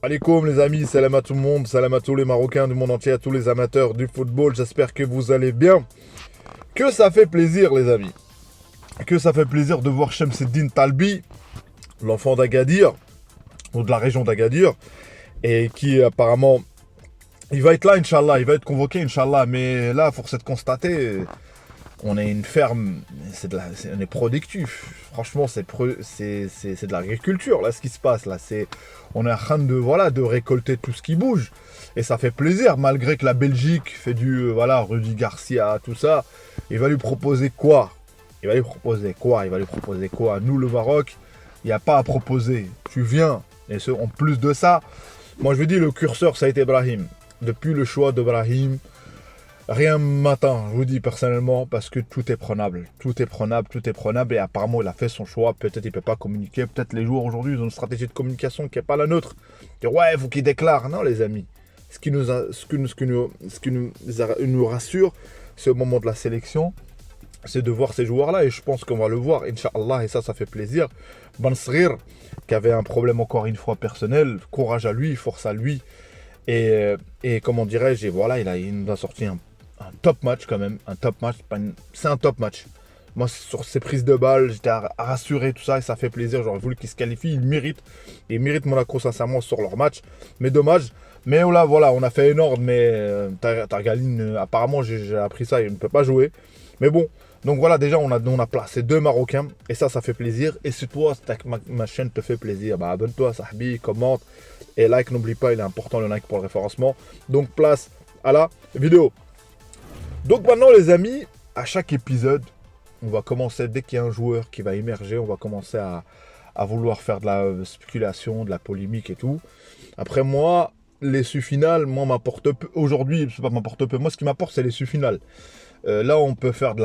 Alaikum les amis, salam à tout le monde, salam à tous les Marocains du monde entier, à tous les amateurs du football, j'espère que vous allez bien. Que ça fait plaisir les amis, que ça fait plaisir de voir Shamseddine Talbi, l'enfant d'Agadir, ou de la région d'Agadir, et qui apparemment, il va être là Inch'Allah, il va être convoqué Inch'Allah, mais là, force est de constater, on est une ferme, on est productif. Franchement, c'est de l'agriculture, là, ce qui se passe. Là, on est en train de récolter tout ce qui bouge. Et ça fait plaisir, malgré que la Belgique fait Rudy Garcia, tout ça. Il va lui proposer quoi? Il va lui proposer quoi? Nous, le Maroc, il n'y a pas à proposer. Tu viens. Et en plus de ça, moi, je vous dis, le curseur, ça a été Brahim. Depuis le choix de Brahim, rien m'attend, je vous dis personnellement, parce que tout est prenable. Tout est prenable. Et apparemment, il a fait son choix. Peut-être il ne peut pas communiquer. Peut-être les joueurs aujourd'hui, ils ont une stratégie de communication qui n'est pas la nôtre. Ouais, il faut qu'ils déclarent. Non, les amis. Ce qui nous rassure, c'est au moment de la sélection, c'est de voir ces joueurs-là. Et je pense qu'on va le voir, Inch'Allah. Et ça fait plaisir. Bansrir, qui avait un problème encore une fois personnel. Courage à lui, force à lui. Et comment dirais-je, il nous a sorti un top match quand même, c'est un top match. Moi, sur ses prises de balles, j'étais rassuré, tout ça, et ça fait plaisir. J'aurais voulu qu'il se qualifie, il mérite Monaco sincèrement sur leur match, mais dommage. Mais là, voilà, on a fait énorme, mais Targaline, apparemment, j'ai appris ça, il ne peut pas jouer. Mais bon, donc voilà, déjà, on a placé 2 Marocains, et ça fait plaisir. Et si toi, ma chaîne te fait plaisir, bah abonne-toi, sahbi, commente, et like, n'oublie pas, il est important le like pour le référencement. Donc, place à la vidéo. Donc maintenant les amis, à chaque épisode, on va commencer, dès qu'il y a un joueur qui va émerger, on va commencer à vouloir faire de la spéculation, de la polémique et tout. Après moi, les finales, moi m'apporte peu. Aujourd'hui, c'est pas m'apporte peu. Moi ce qui m'apporte, c'est les finales. Là, on peut faire de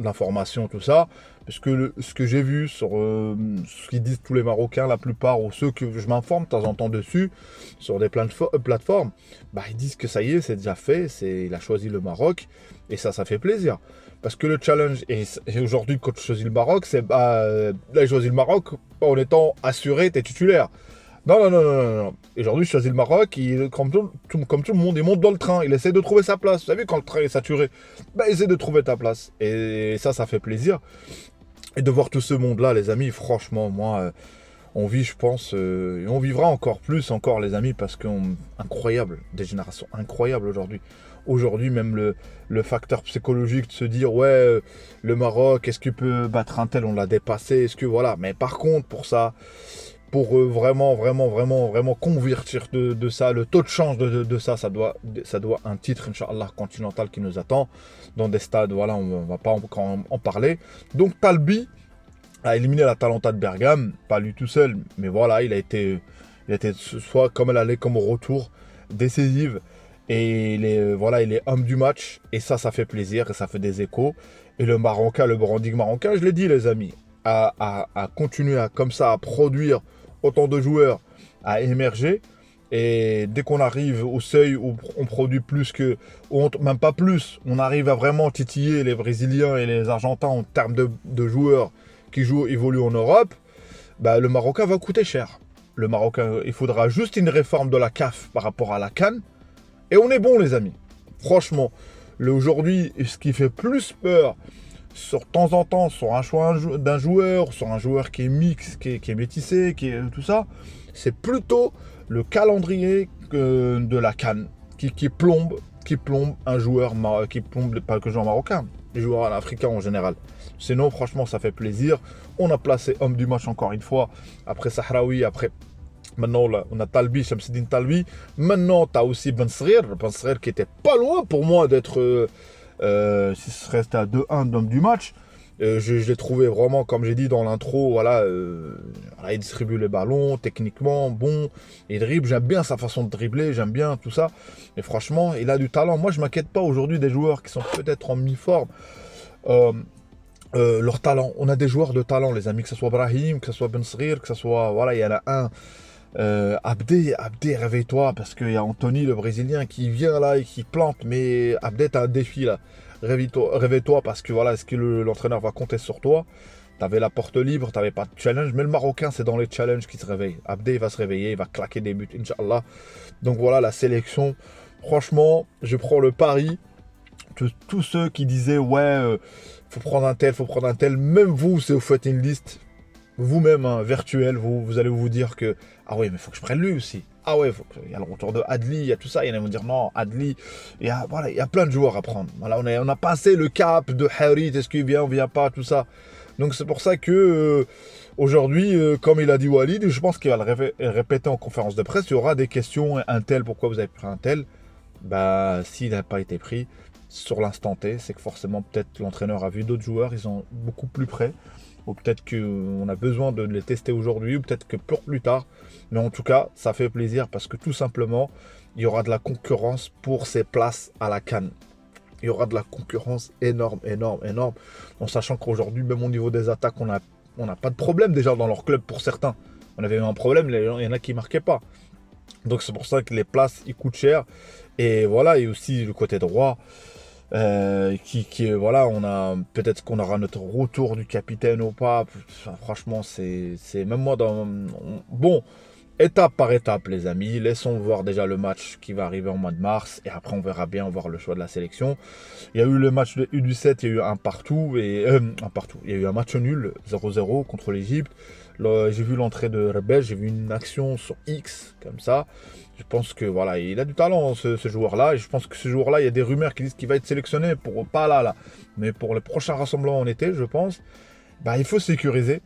l'information, tout ça, parce que ce que j'ai vu sur ce qu'ils disent tous les Marocains, la plupart, ou ceux que je m'informe de temps en temps dessus, sur des plateformes, bah, ils disent que ça y est, c'est déjà fait, il a choisi le Maroc, et ça fait plaisir. Parce que le challenge, et aujourd'hui, quand tu choisis le Maroc, là, il choisit le Maroc en étant assuré, t'es titulaire. Non. Aujourd'hui, je choisis le Maroc, comme tout le monde, il monte dans le train, il essaie de trouver sa place. Vous savez, quand le train est saturé, bah, essaie de trouver ta place. Et ça fait plaisir. Et de voir tout ce monde-là, les amis, franchement, moi, on vit, je pense, et on vivra encore plus, les amis, parce incroyable, des générations incroyables aujourd'hui. Aujourd'hui, même le facteur psychologique de se dire, ouais, le Maroc, est-ce qu'il peut battre un tel, on l'a dépassé, est-ce que voilà. Mais par contre, pour ça, pour vraiment convertir de ça, le taux de change de ça, ça doit un titre, Inch'Allah, continental qui nous attend dans des stades, voilà, on va pas encore en parler. Donc Talbi a éliminé la Talenta de Bergame, pas lui tout seul, mais voilà, il a été soit comme elle allait, comme au retour, décisive, et il est homme du match, et ça fait plaisir, et ça fait des échos. Et le Marocain, le branding marocain, je l'ai dit les amis, à continuer comme ça à produire autant de joueurs, à émerger. Et dès qu'on arrive au seuil où on produit plus même pas plus, on arrive à vraiment titiller les Brésiliens et les Argentins en termes de joueurs qui évoluent en Europe, bah, le Marocain va coûter cher. Le Marocain, il faudra juste une réforme de la CAF par rapport à la CAN. Et on est bon les amis. Franchement, aujourd'hui, ce qui fait plus peur, sur temps en temps, sur un choix d'un joueur, sur un joueur qui est mix, qui est métissé, qui est tout ça, c'est plutôt le calendrier de la CAN qui plombe un joueur, qui plombe pas que le joueur marocain, les joueurs africains en général. Sinon, franchement, ça fait plaisir. On a placé homme du match encore une fois, après Sahraoui, après... Maintenant, là, on a Talbi, Shamseddine Talbi. Maintenant, tu as aussi Bansrir qui était pas loin pour moi d'être... si ce serait resté à 2-1 d'homme du match, je l'ai trouvé vraiment, comme j'ai dit dans l'intro, voilà, il distribue les ballons, techniquement, bon, il dribble, j'aime bien sa façon de dribbler, j'aime bien tout ça, et franchement, il a du talent. Moi, je m'inquiète pas aujourd'hui des joueurs qui sont peut-être en mi-forme, leur talent, on a des joueurs de talent, les amis, que ce soit Brahim, que ce soit Bansrir, que ce soit, voilà, il y en a un, Abdé, réveille-toi, parce qu'il y a Anthony, le Brésilien, qui vient là et qui plante, mais Abdé, t'as un défi là. Réveille-toi parce que voilà, est-ce que l'entraîneur va compter sur toi? T'avais la porte libre, t'avais pas de challenge. Mais le Marocain, c'est dans les challenges qu'il se réveille. Abdé, il va se réveiller, il va claquer des buts, Inch'Allah. Donc voilà, la sélection. Franchement, je prends le pari que tous ceux qui disaient, ouais, faut prendre un tel, faut prendre un tel. Même vous, si vous faites une liste, vous-même, hein, virtuelle, vous allez vous dire que, ah oui, mais il faut que je prenne lui aussi. Ah ouais, il y a le retour de Adli, il y a tout ça. Il y en a qui vont dire non, Adli. Voilà, il y a plein de joueurs à prendre. Voilà, on a passé le cap de Harit, est-ce qu'il vient, on vient pas, tout ça. Donc c'est pour ça que aujourd'hui, comme il a dit Walid, je pense qu'il va le répéter en conférence de presse, il y aura des questions, un tel, pourquoi vous avez pris un tel. Bah, s'il n'a pas été pris sur l'instant T, c'est que forcément peut-être l'entraîneur a vu d'autres joueurs, ils sont beaucoup plus près. Ou peut-être qu'on a besoin de les tester aujourd'hui, ou peut-être que pour plus tard. Mais en tout cas, ça fait plaisir parce que tout simplement, il y aura de la concurrence pour ces places à la CAN. Il y aura de la concurrence énorme, énorme, énorme. En sachant qu'aujourd'hui, même au niveau des attaques, on n'a pas de problème déjà dans leur club pour certains. On avait eu un problème, il y en a qui ne marquaient pas. Donc c'est pour ça que les places, ils coûtent cher. Et voilà, et aussi le côté droit. Voilà, on a peut-être qu'on aura notre retour du capitaine ou pas. Enfin, franchement, c'est même moi bon, étape par étape, les amis. Laissons voir déjà le match qui va arriver en mois de mars et après on verra bien voir le choix de la sélection. Il y a eu le match de U17, il y a eu un partout un partout. Il y a eu un match nul 0-0 contre l'Égypte. J'ai vu l'entrée de Rebel, j'ai vu une action sur X comme ça. Je pense que voilà, il a du talent ce joueur-là. Et je pense que ce joueur-là, il y a des rumeurs qui disent qu'il va être sélectionné pour pas là, mais pour les prochains rassemblements en été, je pense. Bah, il faut sécuriser.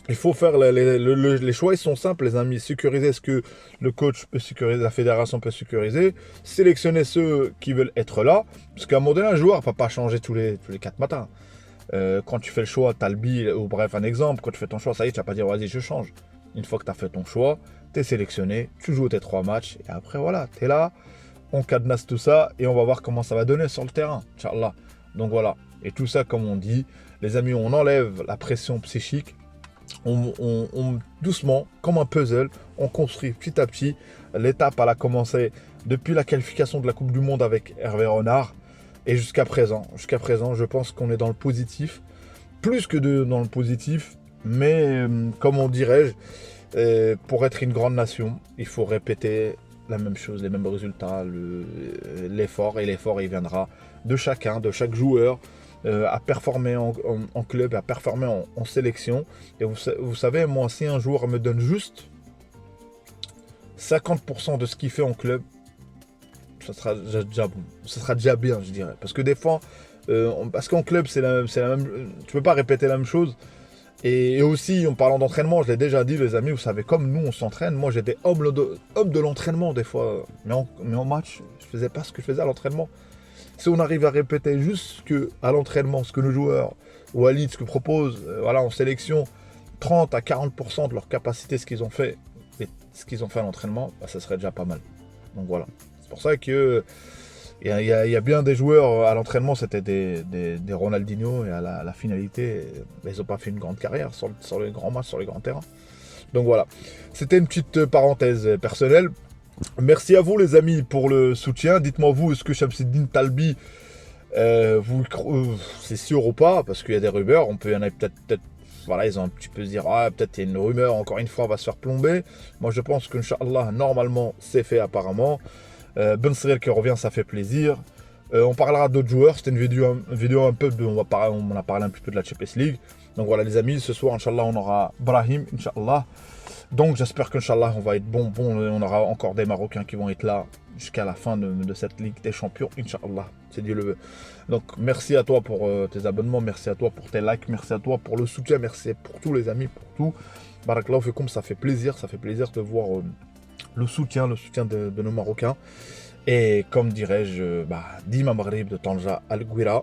Il faut faire les choix, ils sont simples, les amis. Sécuriser ce que le coach peut sécuriser, la fédération peut sécuriser. Sélectionner ceux qui veulent être là. Parce qu'à un moment donné, un joueur ne va pas changer tous les 4 matins. Quand tu fais le choix, tu as le bill, ou bref, un exemple, quand tu fais ton choix, ça y est, tu vas pas dire vas-y, je change. Une fois que tu as fait ton choix, tu es sélectionné, tu joues tes 3 matchs, et après voilà, tu es là, on cadenasse tout ça, et on va voir comment ça va donner sur le terrain, Inch'Allah. Donc voilà, et tout ça, comme on dit, les amis, on enlève la pression psychique, on doucement, comme un puzzle, on construit petit à petit. L'étape, elle a commencé depuis la qualification de la Coupe du Monde avec Hervé Renard, et jusqu'à présent, je pense qu'on est dans le positif, plus que dans le positif, mais comme on dirait, pour être une grande nation, il faut répéter la même chose, les mêmes résultats, l'effort, et l'effort il viendra de chacun, de chaque joueur, à performer en club, à performer en sélection. Et vous savez, moi, si un joueur me donne juste 50% de ce qu'il fait en club, ça sera déjà bien, je dirais. Parce que des fois, parce qu'en club, c'est la même. Tu peux pas répéter la même chose. Et aussi, en parlant d'entraînement, je l'ai déjà dit, les amis, vous savez, comme nous, on s'entraîne. Moi, j'étais homme de l'entraînement, des fois. Mais en match, je faisais pas ce que je faisais à l'entraînement. Si on arrive à répéter juste à l'entraînement, ce que nos joueurs, ou à Leeds, ce que proposent, voilà, en sélection, 30 à 40% de leur capacité, ce qu'ils ont fait, et ce qu'ils ont fait à l'entraînement, bah, ça serait déjà pas mal. Donc voilà. C'est pour ça que il y a bien des joueurs à l'entraînement, c'était des Ronaldinho, et à la finalité, ils n'ont pas fait une grande carrière sur les grands matchs, sur les grands terrains. Donc voilà, c'était une petite parenthèse personnelle. Merci à vous les amis pour le soutien. Dites-moi vous, est-ce que Shamsiddine Talbi, c'est sûr ou pas? Parce qu'il y a des rumeurs, il y en a peut-être, voilà, ils ont un petit peu se dire, ah, peut-être il y a une rumeur, encore une fois, on va se faire plomber. Moi je pense qu'Inch'Allah, normalement, c'est fait apparemment. Ben Srel qui revient, ça fait plaisir. On parlera d'autres joueurs. C'était une vidéo un peu on a parlé un petit peu de la Champions League. Donc voilà les amis, ce soir Inch'Allah on aura Brahim, Inch'Allah. Donc j'espère qu'Inch'Allah on va être bon, on aura encore des Marocains qui vont être là jusqu'à la fin de cette Ligue des Champions, Inch'Allah, c'est Dieu le veut. Donc merci à toi pour tes abonnements, merci à toi pour tes likes, merci à toi pour le soutien, merci pour tous les amis, pour tout. Barakallahu fikum, ça fait plaisir de voir le soutien de nos Marocains. Et comme dirais-je, Dima Maghrib de Tanja Al Gouira.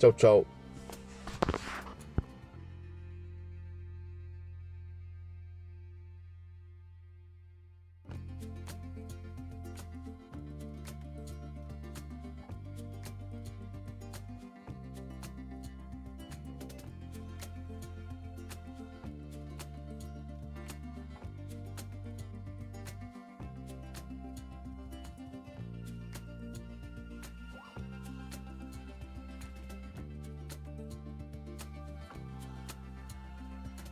Ciao ciao.